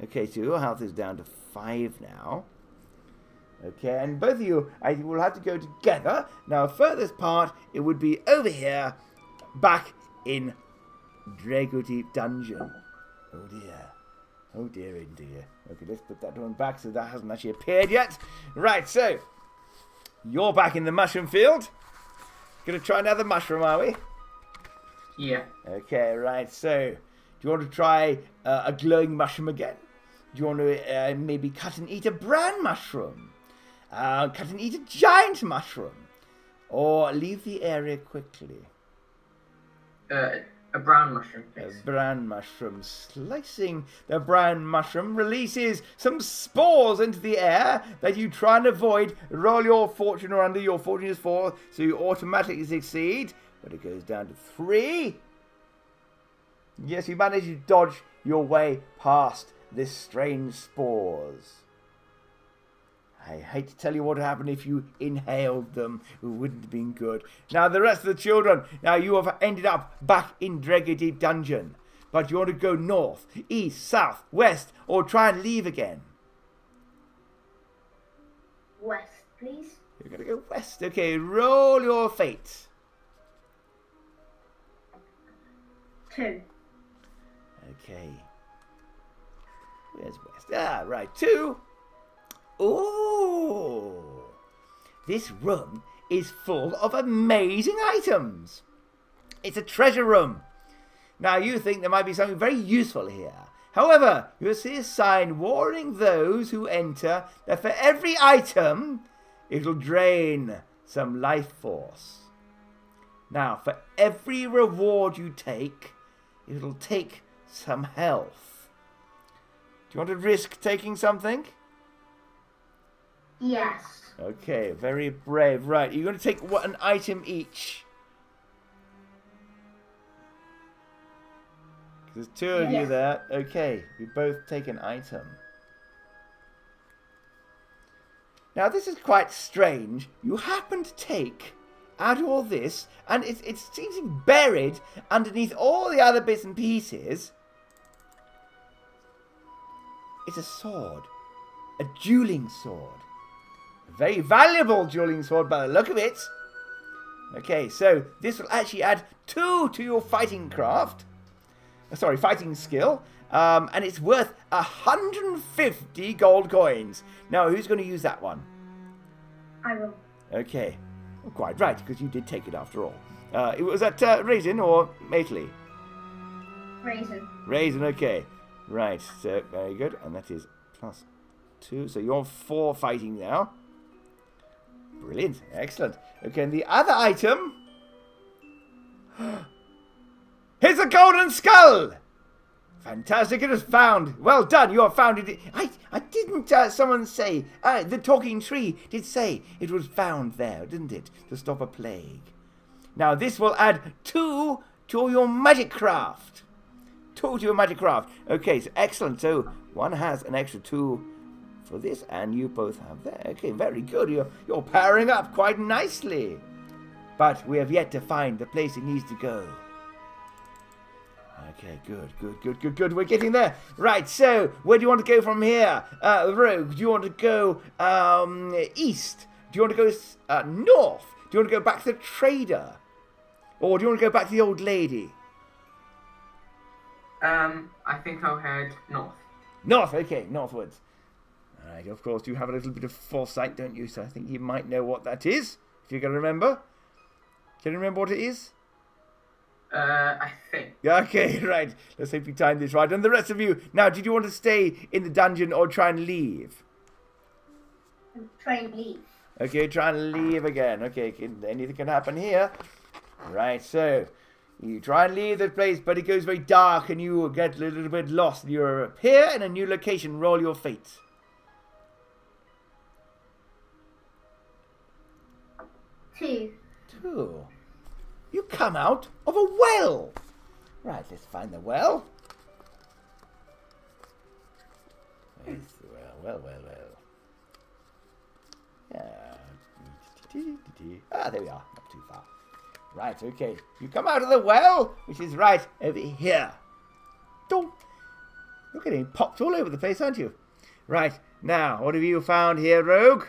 Okay, so your health is down to 5 now. Okay, and both of you, I will have to go together. Now, furthest part, it would be over here, back in Dragodeep Dungeon. Oh dear. Oh dear, indeed. Okay, let's put that one back so that hasn't actually appeared yet. Right, so, you're back in the mushroom field. Gonna try another mushroom, are we? Yeah. Okay, right, so, do you want to try a glowing mushroom again? Do you want to maybe cut and eat a bran mushroom? Cut and eat a giant mushroom? Or leave the area quickly? A brown mushroom, A please. bran mushroom. Slicing the bran mushroom releases some spores into the air that you try and avoid. Roll your fortune or under. Your fortune is 4, so you automatically succeed. But it goes down to 3. Yes, you manage to dodge your way past this strange spores. I hate to tell you what would happen if you inhaled them. It wouldn't have been good. Now, the rest of the children. Now, you have ended up back in Dreggedy Dungeon. But you want to go north, east, south, west, or try and leave again? West, please. You're going to go west. Okay, roll your fate. 2. Okay. Where's west? Ah, right. 2. Ooh. This room is full of amazing items. It's a treasure room. Now, you think there might be something very useful here. However, you'll see a sign warning those who enter that for every item, it'll drain some life force. Now, for every reward you take, it'll take some health. Do you want to risk taking something? Yes. Okay, very brave. Right, you're going to take an item each. There's 2 of you there. Okay, you both take an item. Now, this is quite strange. You happen to take out of all this, and it seems to be buried underneath all the other bits and pieces. It's a sword. A dueling sword. A very valuable dueling sword by the look of it. Okay, so this will actually add 2 to your fighting craft. Sorry, fighting skill. And it's worth 150 gold coins. Now, who's going to use that one? I will. Okay. Well, quite right, because you did take it after all. Was that Raisin or Mately? Raisin. Raisin, okay. Right, so very good. And that is +2. So you're 4 fighting now. Brilliant. Excellent. Okay, and the other item... Here's a golden skull! Fantastic, it is found. Well done, you have found it. I didn't, someone say, the talking tree did say it was found there, didn't it? To stop a plague. Now, this will add 2 to your magic craft. 2 to your magic craft. Okay, so excellent. So, one has an extra 2 for this, and you both have that. Okay, very good. You're powering up quite nicely. But we have yet to find the place it needs to go. Okay, good. We're getting there. Right, so where do you want to go from here? Rogue, do you want to go east? Do you want to go north? Do you want to go back to the trader? Or do you want to go back to the old lady? I think I'll head north. North, okay, northwards. All right, of course, you have a little bit of foresight, don't you? So I think you might know what that is, if you can remember. Can you remember what it is? I think. Okay, right. Let's hope you timed this right. And the rest of you, now, did you want to stay in the dungeon or try and leave? Try and leave. Okay, try and leave again. Okay, anything can happen here. Right, so you try and leave the place, but it goes very dark and you will get a little bit lost. You're here in a new location. Roll your fate. 2. 2. You come out of a well. Right, let's find the well. Where's the well? Ah, there we are. Not too far. Right, okay. You come out of the well, which is right over here. Don't. You're getting popped all over the place, aren't you? Right, now, what have you found here, Rogue?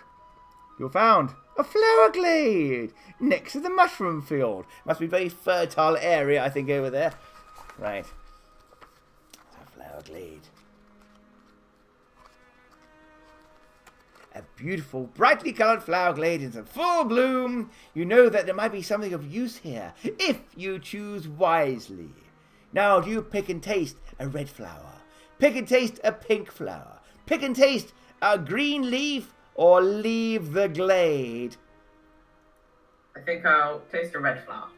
You found a flower glade next to the mushroom field. Must be a very fertile area, I think, over there. Right. A flower glade. A beautiful, brightly coloured flower glade in full bloom. You know that there might be something of use here, if you choose wisely. Now, do you pick and taste a red flower? Pick and taste a pink flower? Pick and taste a green leaf? Or leave the glade? I think I'll taste a red flower.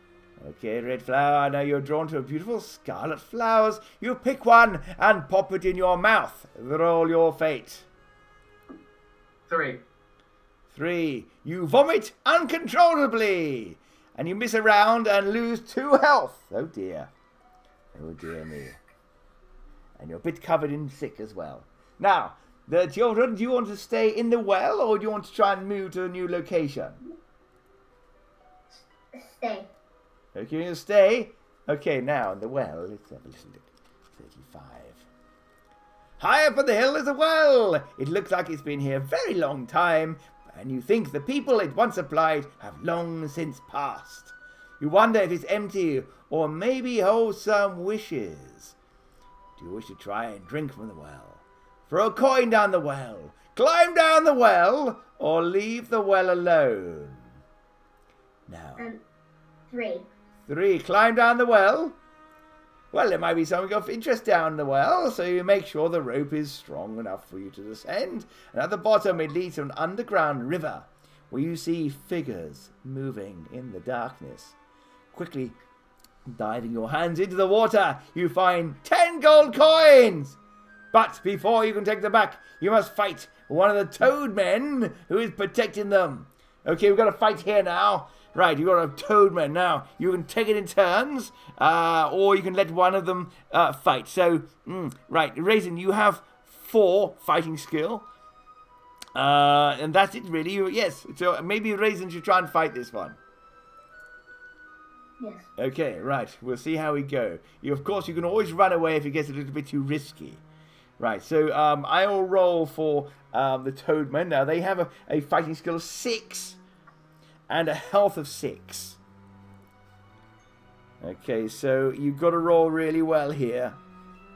Okay, red flower. Now you're drawn to a beautiful scarlet flowers. You pick one and pop it in your mouth. Roll your fate. 3. 3. You vomit uncontrollably. And you miss a round and lose 2 health. Oh dear. Oh dear me. And you're a bit covered in sick as well. Now, The children, do you want to stay in the well, or do you want to try and move to a new location? Stay. Okay, you'll stay. Okay, now in the well, let's have a listen to 35. High up on the hill is a well. It looks like it's been here a very long time, and you think the people it once supplied have long since passed. You wonder if it's empty, or maybe holds some wishes. Do you wish to try and drink from the well? Throw a coin down the well, climb down the well, or leave the well alone. Now, 3. 3, climb down the well. Well, there might be something of interest down the well, so you make sure the rope is strong enough for you to descend. And at the bottom, it leads to an underground river, where you see figures moving in the darkness. Quickly diving your hands into the water, you find 10 gold coins. But before you can take them back, you must fight one of the toad men who is protecting them. Okay, we've got a fight here now. Right, you've got a toad man now. You can take it in turns, or you can let one of them fight. So, right, Raisin, you have 4 fighting skill. And that's it, really. Yes, so maybe Raisin should try and fight this one. Yes. Okay, right. We'll see how we go. Of course, you can always run away if it gets a little bit too risky. Right, so I will roll for the Toadmen. Now, they have a fighting skill of 6 and a health of 6. Okay, so you've got to roll really well here.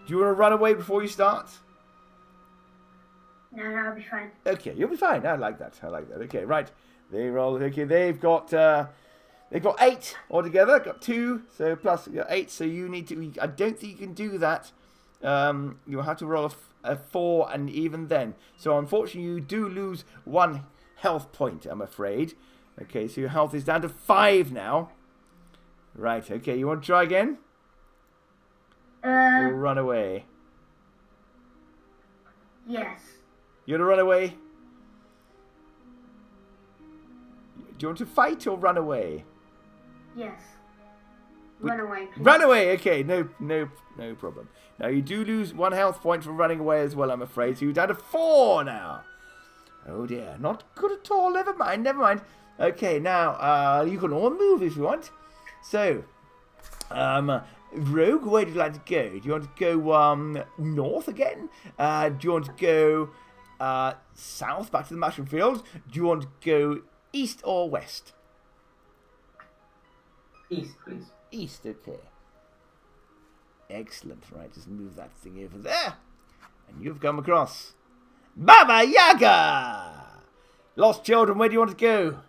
Do you want to run away before you start? No, I'll be fine. Okay, you'll be fine. I like that. Okay, right. They roll. Okay, they've got 8 altogether. Got 2, so plus 8. So you need to. I don't think you can do that. You'll have to roll a 4, and even then. So unfortunately, you do lose 1 health point, I'm afraid. Okay, so your health is down to 5 now. Right. Okay, you want to try again? Or run away? Yes. You want to run away? Do you want to fight or run away? Yes. Run away, please. Run away. Okay, no problem. Now you do lose 1 health point for running away as well, I'm afraid. So you're down to 4 now. Oh dear, not good at all. Never mind. Okay, now you can all move if you want. So, Rogue, where do you like to go? Do you want to go north again? Do you want to go south, back to the mushroom field? Do you want to go east or west? East, please. East, okay. Excellent. Right, just move that thing over there. And you've come across Baba Yaga! Lost children, where do you want to go?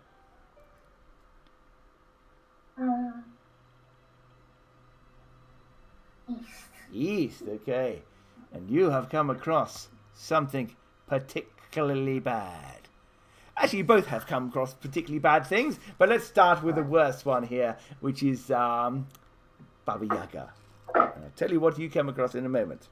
East. East, okay. And you have come across something particularly bad. Actually, you both have come across particularly bad things, but let's start with the worst one here, which is Baba Yaga. I'll tell you what you come across in a moment.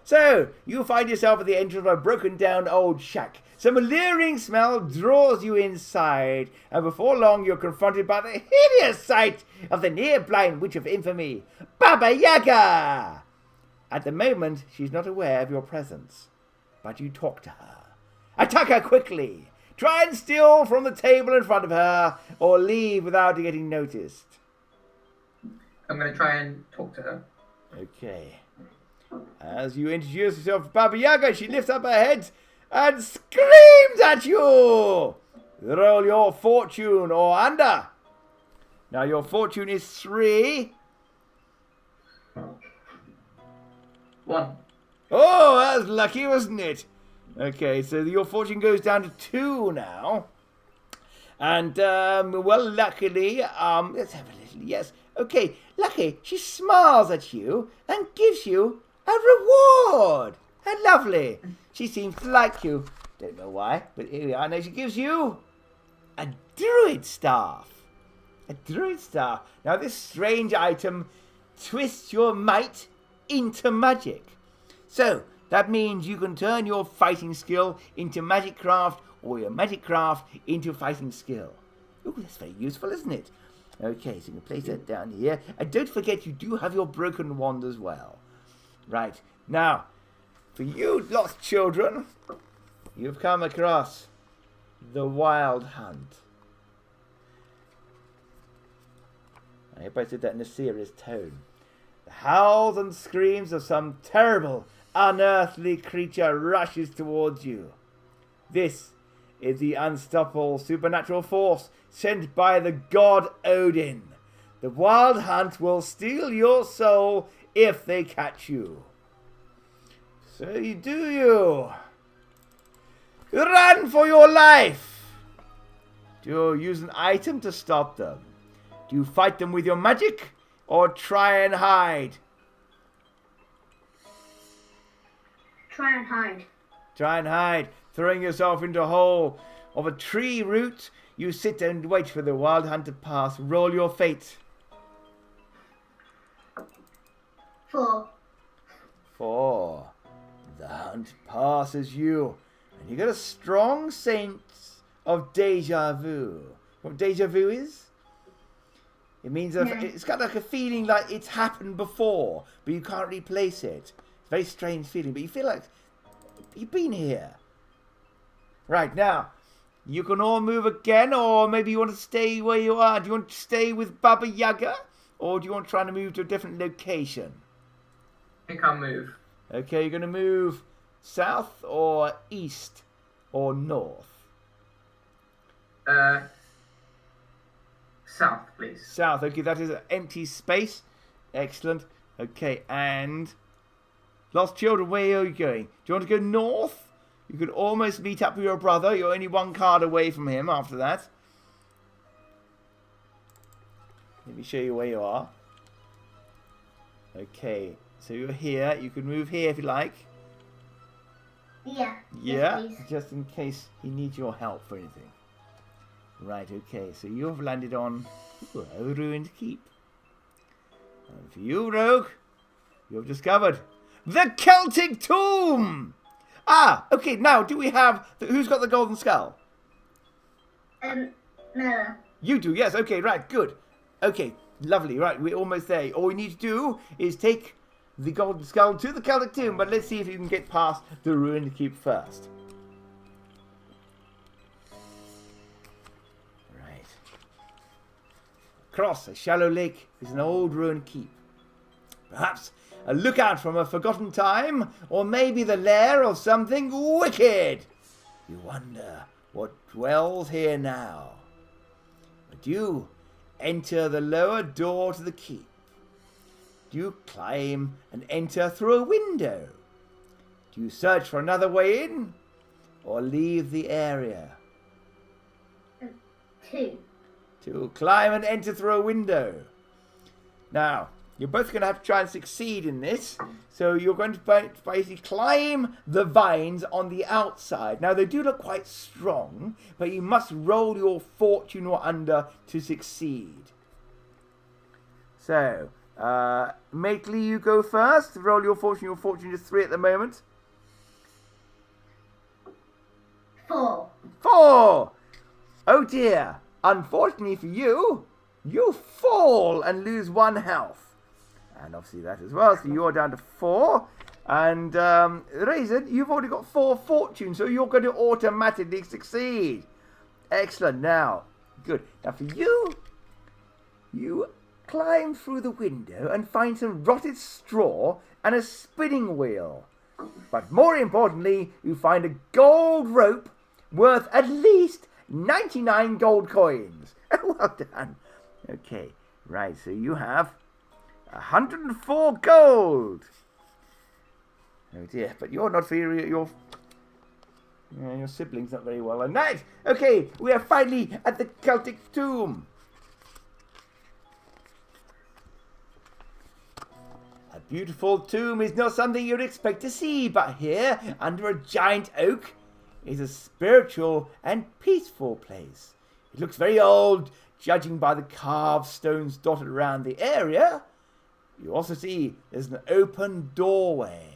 So, you find yourself at the entrance of a broken down old shack. Some alluring smell draws you inside, and before long you're confronted by the hideous sight of the near-blind witch of infamy, Baba Yaga! At the moment, she's not aware of your presence, but you talk to her. Attack her quickly! Try and steal from the table in front of her, or leave without getting noticed. I'm going to try and talk to her. Okay. As you introduce yourself to Baba Yaga, she lifts up her head and screams at you! Roll your fortune or under. Now your fortune is 3. 1. Oh, that's lucky, wasn't it? Okay, so your fortune goes down to 2 now. And, well, luckily, let's have a little, yes. Okay, lucky, she smiles at you and gives you a reward. How lovely. She seems to like you. Don't know why, but here we are. Now she gives you a druid staff. A druid staff. Now this strange item twists your might into magic. So, that means you can turn your fighting skill into magic craft, or your magic craft into fighting skill. Ooh, that's very useful, isn't it? Okay, so you can place that down here. And don't forget, you do have your broken wand as well. Right, now, For you lost children, you've come across the Wild Hunt. I hope I said that in a serious tone. The howls and screams of some terrible, unearthly creature rushes towards you. This is the unstoppable supernatural force sent by the god Odin. The Wild Hunt will steal your soul if they catch you. So you run for your life. Do you use an item to stop them? Do you fight them with your magic or try and hide? Try and hide. Try and hide, throwing yourself into a hole of a tree root. You sit and wait for the Wild Hunt to pass. Roll your fate. 4. 4. The hunt passes you, and you get a strong sense of deja vu. What deja vu is? It means it's got like a feeling like it's happened before, but you can't replace it. It's a very strange feeling, but you feel like you've been here. Right, now, you can all move again, or maybe you want to stay where you are. Do you want to stay with Baba Yaga, or do you want to try to move to a different location? I think I'll move. Okay, you're going to move south or east or north? South, please. South, okay, that is an empty space. Excellent. Okay, and lost children, where are you going? Do you want to go north? You could almost meet up with your brother. You're only one card away from him after that. Let me show you where you are. Okay, so you're here. You can move here if you like. Yeah. Yeah, Yes, please. just in case he needs your help for anything. Right, okay, so you've landed on a ruined keep. And for you, Rogue, you've discovered the Celtic tomb! Ah, okay, now, do we have... who's got the golden skull? No. You do, yes, okay, right, good. Okay, lovely, right, we're almost there. All we need to do is take the golden skull to the Celtic tomb, but let's see if you can get past the ruined keep first. Right. Across a shallow lake is an old ruined keep. Perhaps a lookout from a forgotten time, or maybe the lair of something wicked. You wonder what dwells here now. But you enter the lower door to the keep. Do you climb and enter through a window? Do you search for another way in, or leave the area? 2. To climb and enter through a window. Now, you're both going to have to try and succeed in this. So you're going to basically climb the vines on the outside. Now, they do look quite strong, but you must roll your fortune or under to succeed. So, Makeley, you go first. Roll your fortune. Your fortune is 3 at the moment. 4. 4! Oh dear. Unfortunately for you, you fall and lose 1 health. And obviously that as well, so you're down to 4. And Raisin, you've already got 4 fortune, so you're going to automatically succeed. Excellent. Now, good. Now for you, you climb through the window and find some rotted straw and a spinning wheel. But more importantly, you find a gold rope worth at least 99 gold coins. Well done. Okay, right, so you have 104 gold. Oh dear, but you're not very, your siblings not very well. And nice. Okay, we are finally at the Celtic tomb. A beautiful tomb is not something you'd expect to see, but here, under a giant oak, is a spiritual and peaceful place. It looks very old, judging by the carved stones dotted around the area. You also see there's an open doorway.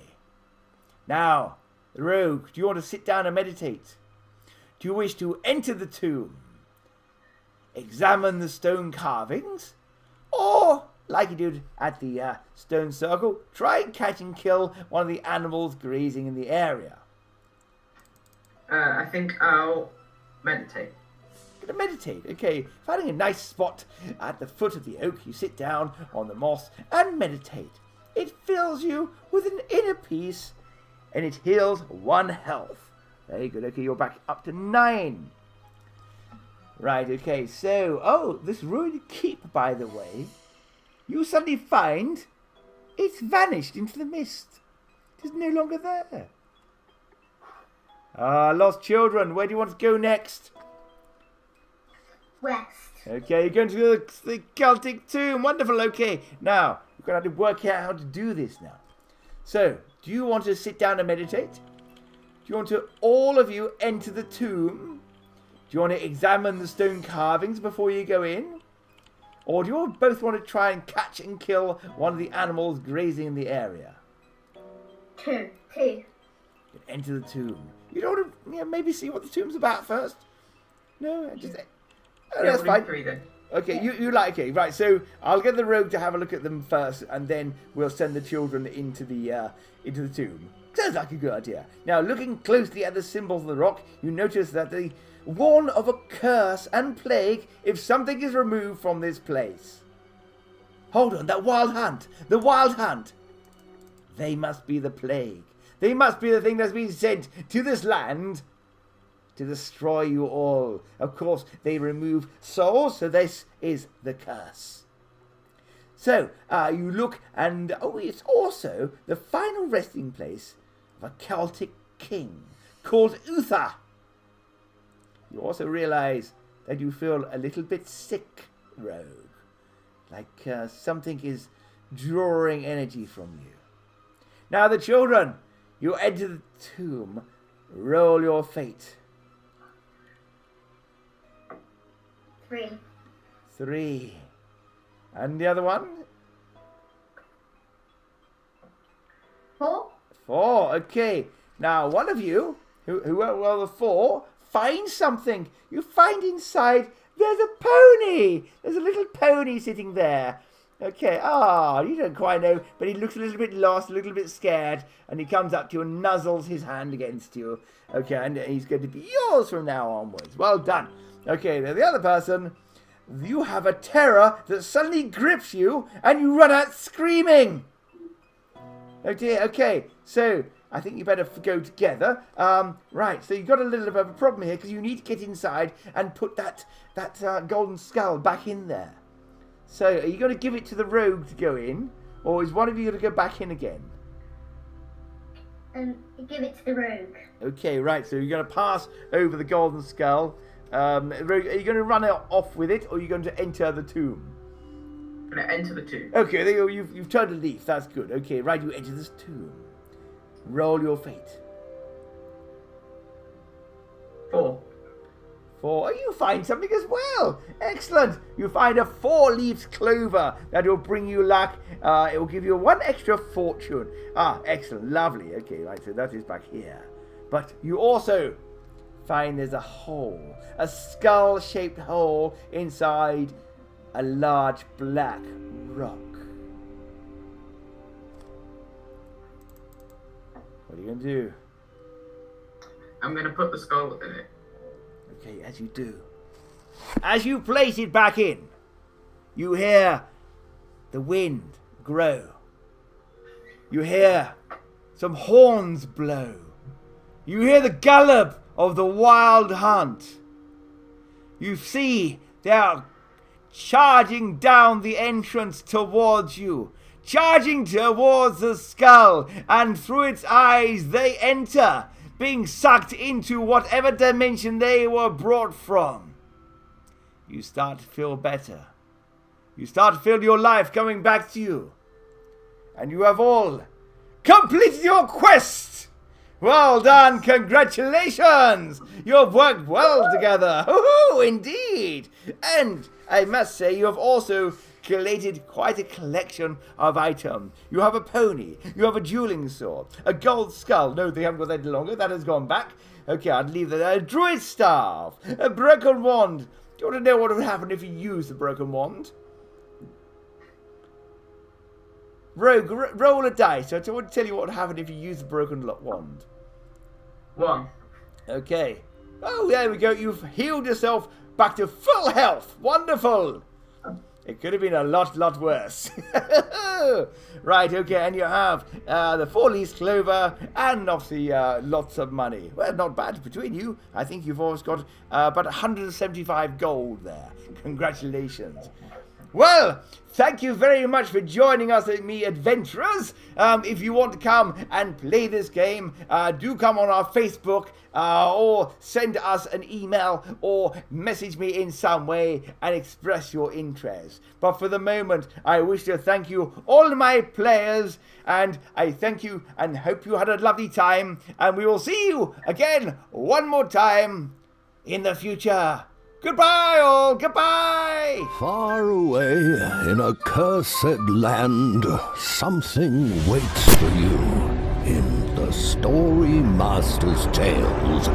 Now, Rogue, do you want to sit down and meditate? Do you wish to enter the tomb, examine the stone carvings, or like you did at the stone circle, try and catch and kill one of the animals grazing in the area. I think I'll meditate. Gonna meditate. Okay, finding a nice spot at the foot of the oak, you sit down on the moss and meditate. It fills you with an inner peace, and it heals 1 health. Very good. Okay, you're back up to 9. Right, okay, so, this ruined keep, by the way, you suddenly find it's vanished into the mist. It is no longer there. Lost children, where do you want to go next? West. Okay, you're going to the Celtic tomb. Wonderful, okay. Now, we're going to have to work out how to do this now. So, do you want to sit down and meditate? Do you want to, all of you, enter the tomb? Do you want to examine the stone carvings before you go in? Or do you both want to try and catch and kill one of the animals grazing in the area? 2. Enter the tomb. You don't want to maybe see what the tomb's about first? No, just... that's fine. 3 then. Okay, you like, okay, right, so I'll get the rogue to have a look at them first, and then we'll send the children into the tomb. Sounds like a good idea. Now, looking closely at the symbols of the rock, you notice that they warn of a curse and plague if something is removed from this place. Hold on, that wild hunt, the wild hunt. They must be the plague. They must be the thing that's been sent to this land to destroy you all. Of course, they remove souls, so this is the curse. So, you look, and it's also the final resting place of a Celtic king called Uther. You also realize that you feel a little bit sick, rogue. Like something is drawing energy from you. Now, the children, you enter the tomb. Roll your fate. 3. And the other one? 4. 4. Okay. Now, one of you, well, the 4, find something. You find inside, there's a pony. There's a little pony sitting there. Okay. You don't quite know, but he looks a little bit lost, a little bit scared, and he comes up to you and nuzzles his hand against you. Okay, and he's going to be yours from now onwards. Well done. Okay, now the other person, you have a terror that suddenly grips you, and you run out screaming. Oh dear, okay, so I think you better go together. Right, so you've got a little bit of a problem here, because you need to get inside and put that golden skull back in there. So, are you going to give it to the rogue to go in, or is one of you going to go back in again? Give it to the rogue. Okay, right, so you're going to pass over the golden skull. Rogue, are you going to run off with it, or are you going to enter the tomb? I'm going to enter the tomb. Okay, there you go. You've turned a leaf. That's good. Okay, right, you enter this tomb. Roll your fate. 4. 4. You find something as well. Excellent. You find a 4-leaved clover that will bring you luck. It will give you 1 extra fortune. Excellent. Lovely. Okay, right, so that is back here. But you also find there's a hole, a skull-shaped hole inside a large black rock. What are you going to do? I'm going to put the skull in it. Okay, as you do. As you place it back in, you hear the wind grow. You hear some horns blow. You hear the gallop of the wild hunt. You see they are charging down the entrance towards you, charging towards the skull, and through its eyes they enter, being sucked into whatever dimension they were brought from. You start to feel better. You start to feel your life coming back to you. And you have all completed your quest. Well done, congratulations! You have worked well together. Hoo-hoo, indeed. And I must say, you have also collated quite a collection of items. You have a pony, you have a dueling sword, a gold skull. No, they haven't got that any longer. That has gone back. Okay, I'd leave that there. A druid staff, a broken wand. Do you want to know what would happen if you used the broken wand? Rogue, roll a dice. So I want to tell you what would happen if you use the broken wand. 1. Okay. Oh, there we go. You've healed yourself back to full health. Wonderful. It could have been a lot worse. Right, okay, and you have the 4-leaf clover and obviously lots of money. Well, not bad between you. I think you've always got about 175 gold there. Congratulations. Well, thank you very much for joining us, me adventurers. If you want to come and play this game, do come on our Facebook or send us an email or message me in some way and express your interest. But for the moment, I wish to thank you, all my players, and I thank you and hope you had a lovely time. And we will see you again one more time in the future. Goodbye, all. Goodbye. Far away in a cursed land, something waits for you in the Storymaster's Tales.